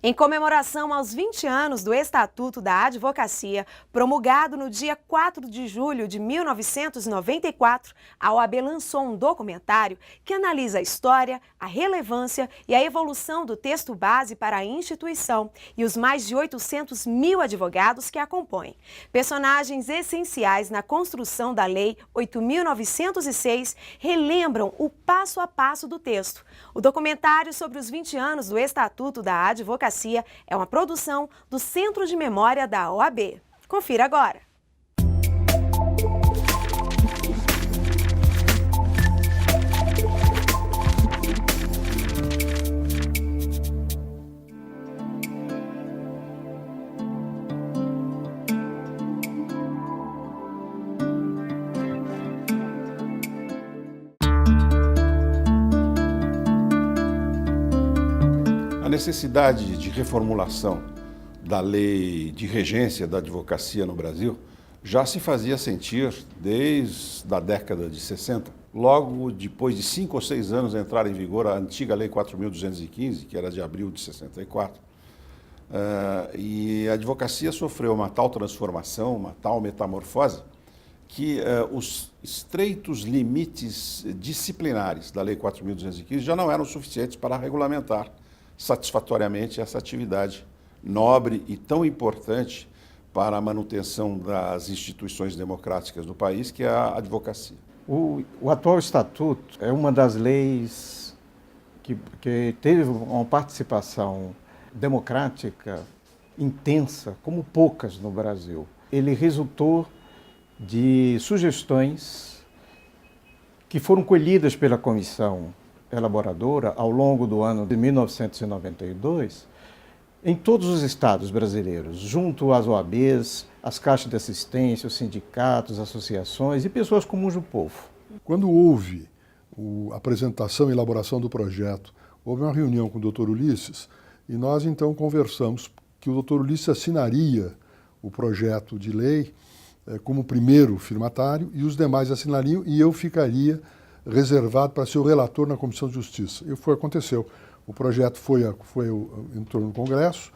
Em comemoração aos 20 anos do Estatuto da Advocacia, promulgado no dia 4 de julho de 1994, a OAB lançou um documentário que analisa a história, a relevância e a evolução do texto base para a instituição e os mais de 800 mil advogados que a compõem. Personagens essenciais na construção da Lei 8.906 relembram o passo a passo do texto. O documentário sobre os 20 anos do Estatuto da Advocacia é uma produção do Centro de Memória da OAB. Confira agora. A necessidade de reformulação da lei de regência da advocacia no Brasil já se fazia sentir desde a década de 60. Logo depois de 5 ou 6 anos entrar em vigor a antiga Lei 4.215, que era de abril de 64, e a advocacia sofreu uma tal transformação, uma tal metamorfose, que os estreitos limites disciplinares da Lei 4.215 já não eram suficientes para regulamentar satisfatoriamente essa atividade nobre e tão importante para a manutenção das instituições democráticas do país, que é a advocacia. O atual estatuto é uma das leis que teve uma participação democrática intensa, como poucas no Brasil. Ele resultou de sugestões que foram colhidas pela comissão elaboradora ao longo do ano de 1992 em todos os estados brasileiros, junto às OABs, às caixas de assistência, os sindicatos, associações e pessoas comuns do povo. Quando houve a apresentação e elaboração do projeto, houve uma reunião com o Dr. Ulisses e nós então conversamos que o Dr. Ulisses assinaria o projeto de lei como primeiro firmatário e os demais assinariam e eu ficaria reservado para ser o relator na Comissão de Justiça. E foi o que aconteceu. O projeto entrou no Congresso,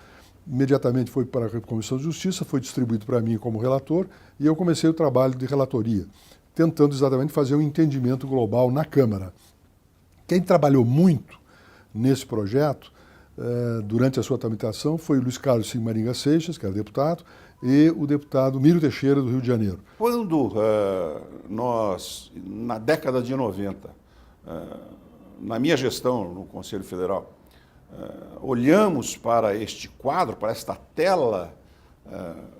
imediatamente foi para a Comissão de Justiça, foi distribuído para mim como relator e eu comecei o trabalho de relatoria, tentando exatamente fazer um entendimento global na Câmara. Quem trabalhou muito nesse projeto, durante a sua tramitação, foi o Luiz Carlos Sigmaringa Seixas, que era deputado, e o deputado Mírio Teixeira, do Rio de Janeiro. Quando nós, na década de 90, na minha gestão no Conselho Federal, olhamos para este quadro, para esta tela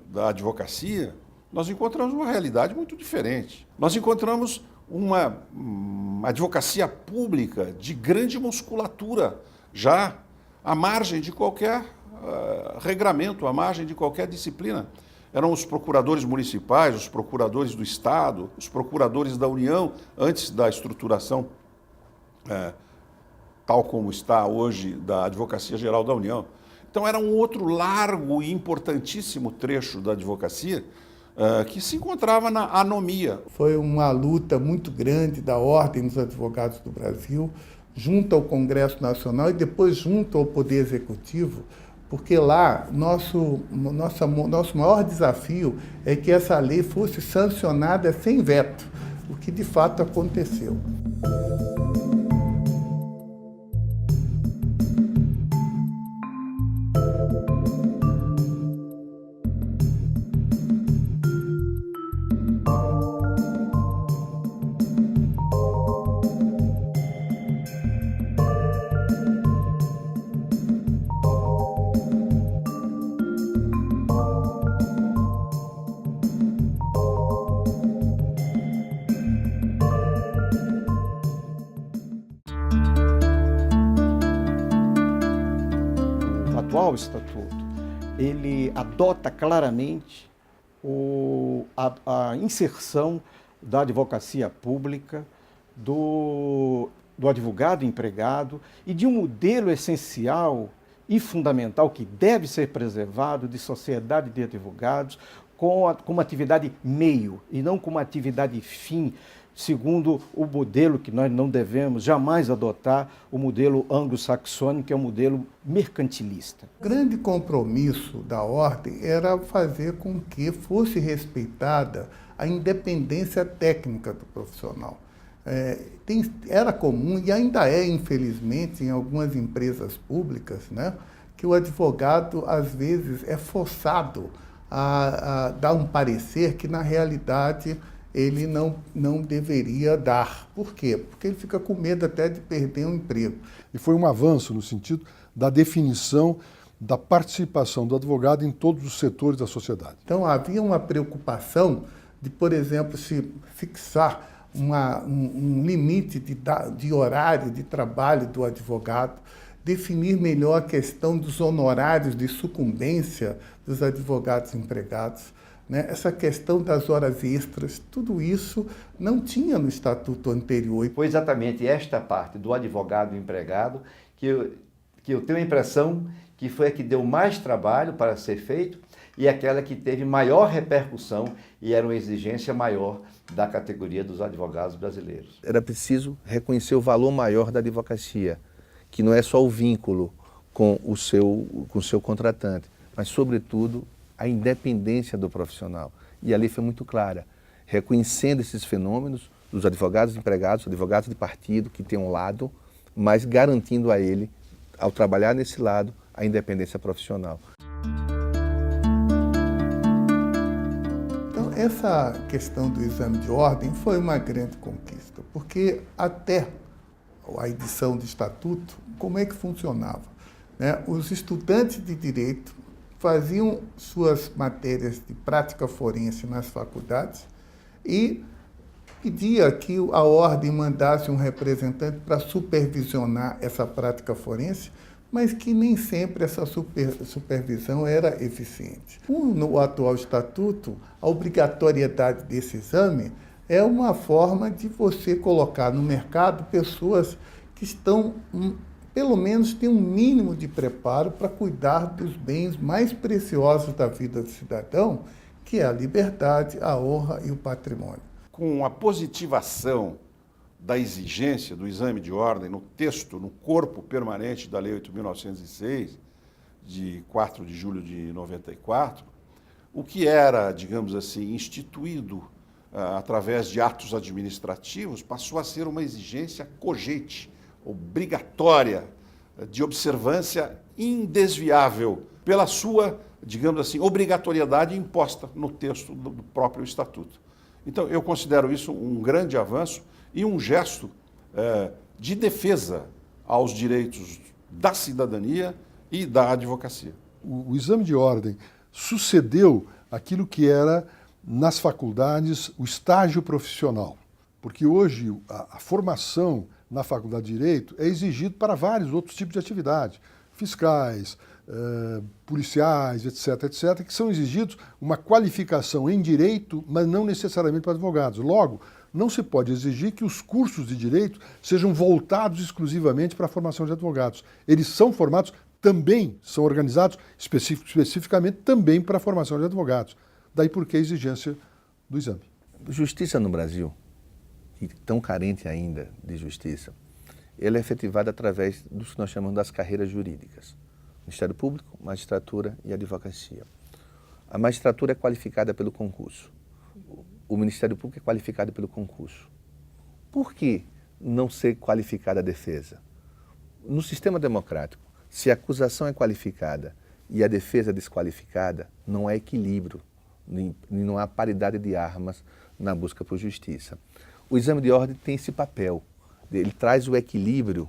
da advocacia, nós encontramos uma realidade muito diferente. Nós encontramos uma advocacia pública de grande musculatura, já à margem de qualquer regramento, à margem de qualquer disciplina. Eram os procuradores municipais, os procuradores do Estado, os procuradores da União, antes da estruturação, tal como está hoje, da Advocacia Geral da União. Então era um outro largo e importantíssimo trecho da advocacia que se encontrava na anomia. Foi uma luta muito grande da Ordem dos Advogados do Brasil, junto ao Congresso Nacional e depois junto ao Poder Executivo, porque lá nosso maior desafio é que essa lei fosse sancionada sem veto, o que de fato aconteceu. O atual estatuto, ele adota claramente a inserção da advocacia pública, do advogado empregado e de um modelo essencial e fundamental que deve ser preservado de sociedade de advogados como atividade meio e não como atividade fim, segundo o modelo que nós não devemos jamais adotar, o modelo anglo-saxônico, que é um modelo mercantilista. O grande compromisso da ordem era fazer com que fosse respeitada a independência técnica do profissional. Era comum, e ainda é, infelizmente, em algumas empresas públicas, né, que o advogado, às vezes, é forçado a dar um parecer que, na realidade, ele não deveria dar. Por quê? Porque ele fica com medo até de perder um emprego. E foi um avanço no sentido da definição da participação do advogado em todos os setores da sociedade. Então, havia uma preocupação de, por exemplo, se fixar um limite de horário de trabalho do advogado, definir melhor a questão dos honorários de sucumbência dos advogados empregados, né? Essa questão das horas extras, tudo isso não tinha no estatuto anterior. Foi exatamente esta parte do advogado empregado que eu tenho a impressão que foi a que deu mais trabalho para ser feito e aquela que teve maior repercussão e era uma exigência maior da categoria dos advogados brasileiros. Era preciso reconhecer o valor maior da advocacia, que não é só o vínculo com o seu contratante, mas, sobretudo, a independência do profissional. E a lei foi muito clara, reconhecendo esses fenômenos dos advogados empregados, advogados de partido, que tem um lado, mas garantindo a ele, ao trabalhar nesse lado, a independência profissional. Então, essa questão do exame de ordem foi uma grande conquista, porque até a edição do Estatuto, como é que funcionava? Né? Os estudantes de Direito faziam suas matérias de prática forense nas faculdades e pedia que a ordem mandasse um representante para supervisionar essa prática forense, mas que nem sempre essa supervisão era eficiente. No atual Estatuto, a obrigatoriedade desse exame é uma forma de você colocar no mercado pessoas que estão, pelo menos, têm um mínimo de preparo para cuidar dos bens mais preciosos da vida do cidadão, que é a liberdade, a honra e o patrimônio. Com a positivação da exigência do exame de ordem no texto, no corpo permanente da Lei 8.906, de 4 de julho de 94, o que era, digamos assim, instituído através de atos administrativos, passou a ser uma exigência cogente, obrigatória, de observância indesviável, pela sua, digamos assim, obrigatoriedade imposta no texto do próprio Estatuto. Então, eu considero isso um grande avanço e um gesto de defesa aos direitos da cidadania e da advocacia. O exame de ordem sucedeu aquilo que era, nas faculdades, o estágio profissional. Porque hoje a formação na Faculdade de Direito é exigido para vários outros tipos de atividade, fiscais, policiais, etc., etc., que são exigidos uma qualificação em direito, mas não necessariamente para advogados. Logo, não se pode exigir que os cursos de direito sejam voltados exclusivamente para a formação de advogados. Eles são formados também, são organizados especificamente também para a formação de advogados. Daí por que a exigência do exame. Justiça no Brasil, e tão carente ainda de justiça, ela é efetivada através do que nós chamamos das carreiras jurídicas. Ministério Público, magistratura e advocacia. A magistratura é qualificada pelo concurso. O Ministério Público é qualificado pelo concurso. Por que não ser qualificada a defesa? No sistema democrático, se a acusação é qualificada e a defesa desqualificada, não há equilíbrio, não há paridade de armas na busca por justiça. O exame de ordem tem esse papel. Ele traz o equilíbrio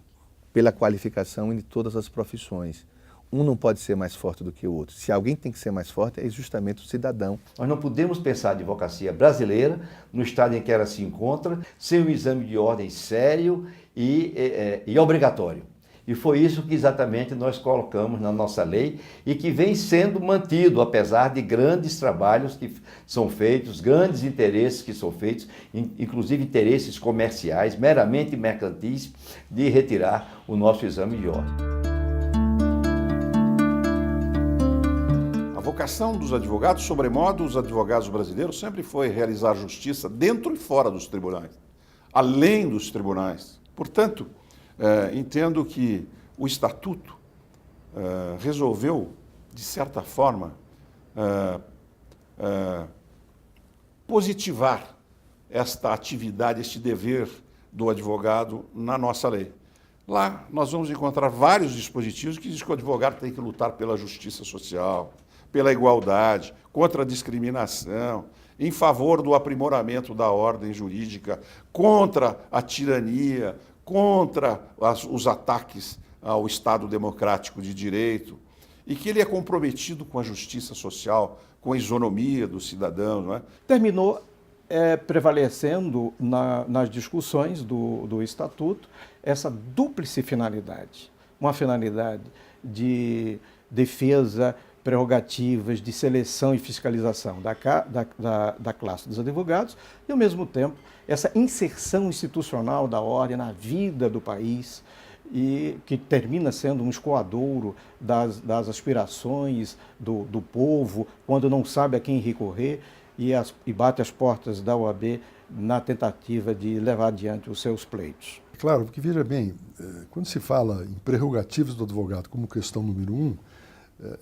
pela qualificação em todas as profissões. Um não pode ser mais forte do que o outro. Se alguém tem que ser mais forte, é justamente o cidadão. Nós não podemos pensar a advocacia brasileira, no estado em que ela se encontra, sem um exame de ordem sério e obrigatório. E foi isso que exatamente nós colocamos na nossa lei e que vem sendo mantido, apesar de grandes trabalhos que são feitos, grandes interesses que são feitos, inclusive interesses comerciais, meramente mercantis, de retirar o nosso exame de ordem. A vocação dos advogados, sobremodo os advogados brasileiros, sempre foi realizar justiça dentro e fora dos tribunais. além dos tribunais. Portanto, entendo que o Estatuto resolveu, de certa forma, positivar esta atividade, este dever do advogado na nossa lei. Lá nós vamos encontrar vários dispositivos que dizem que o advogado tem que lutar pela justiça social, pela igualdade, contra a discriminação, em favor do aprimoramento da ordem jurídica, contra a tirania, contra os ataques ao Estado democrático de direito, e que ele é comprometido com a justiça social, com a isonomia dos cidadãos. Não é? Terminou prevalecendo nas discussões do Estatuto essa dúplice finalidade. Uma finalidade de defesa, prerrogativas de seleção e fiscalização da classe dos advogados e, ao mesmo tempo, essa inserção institucional da ordem na vida do país e que termina sendo um escoadouro das aspirações do povo, quando não sabe a quem recorrer e bate as portas da OAB na tentativa de levar adiante os seus pleitos. Claro, porque veja bem, quando se fala em prerrogativas do advogado como questão número 1,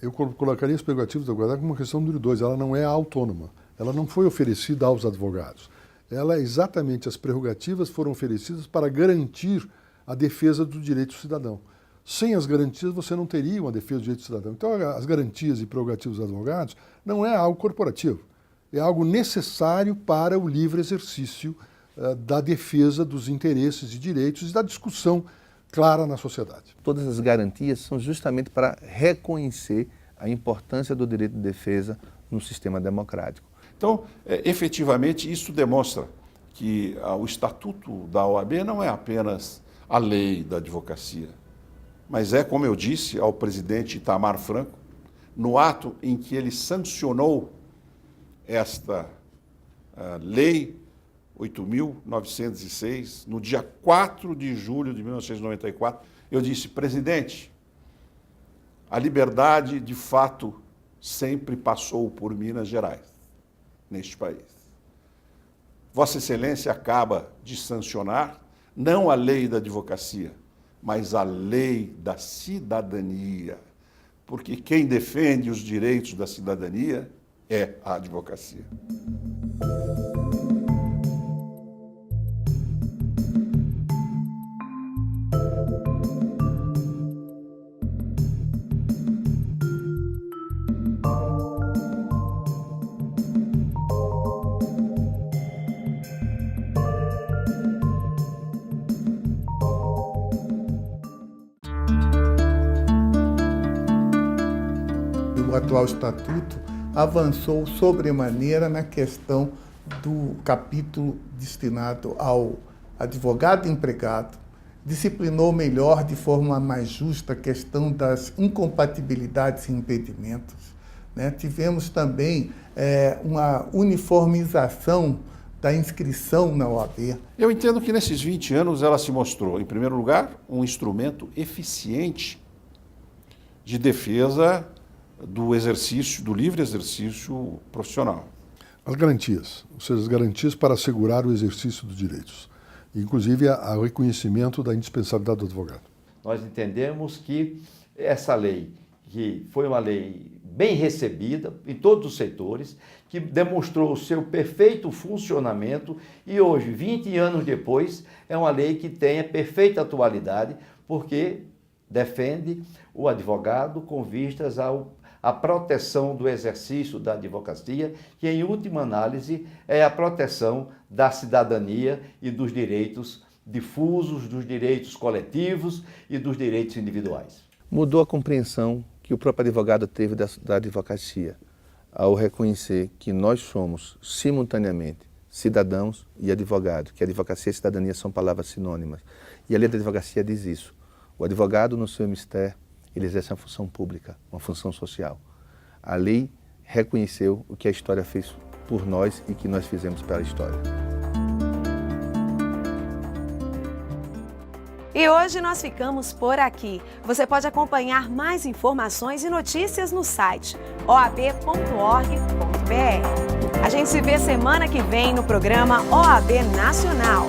eu colocaria as prerrogativas do advogado como questão número 2. Ela não é autônoma, ela não foi oferecida aos advogados. Ela exatamente, as prerrogativas foram oferecidas para garantir a defesa do direito do cidadão. Sem as garantias, você não teria uma defesa do direito do cidadão. Então, as garantias e prerrogativas dos advogados não é algo corporativo, é algo necessário para o livre exercício da defesa dos interesses e direitos e da discussão clara na sociedade. Todas as garantias são justamente para reconhecer a importância do direito de defesa no sistema democrático. Então, efetivamente, isso demonstra que o Estatuto da OAB não é apenas a lei da advocacia, mas é, como eu disse ao presidente Itamar Franco, no ato em que ele sancionou esta lei 8.906, no dia 4 de julho de 1994, eu disse: presidente, a liberdade de fato sempre passou por Minas Gerais, neste país. Vossa Excelência acaba de sancionar não a lei da advocacia, mas a lei da cidadania, porque quem defende os direitos da cidadania é a advocacia. O atual estatuto avançou sobremaneira na questão do capítulo destinado ao advogado empregado, disciplinou melhor, de forma mais justa, a questão das incompatibilidades e impedimentos, né? Tivemos também uma uniformização da inscrição na OAB. Eu entendo que nesses 20 anos ela se mostrou, em primeiro lugar, um instrumento eficiente de defesa do exercício, do livre exercício profissional. As garantias, ou seja, as garantias para assegurar o exercício dos direitos, inclusive o reconhecimento da indispensabilidade do advogado. Nós entendemos que essa lei, que foi uma lei bem recebida em todos os setores, que demonstrou o seu perfeito funcionamento e hoje, 20 anos depois, é uma lei que tem a perfeita atualidade, porque defende o advogado com vistas à proteção do exercício da advocacia, que em última análise é a proteção da cidadania e dos direitos difusos, dos direitos coletivos e dos direitos individuais. Mudou a compreensão que o próprio advogado teve da advocacia, ao reconhecer que nós somos, simultaneamente, cidadãos e advogados, que advocacia e cidadania são palavras sinônimas. E a lei da advocacia diz isso. O advogado, no seu mistério, ele exerce uma função pública, uma função social. A lei reconheceu o que a história fez por nós e que nós fizemos pela história. E hoje nós ficamos por aqui. Você pode acompanhar mais informações e notícias no site oab.org.br. A gente se vê semana que vem no programa OAB Nacional.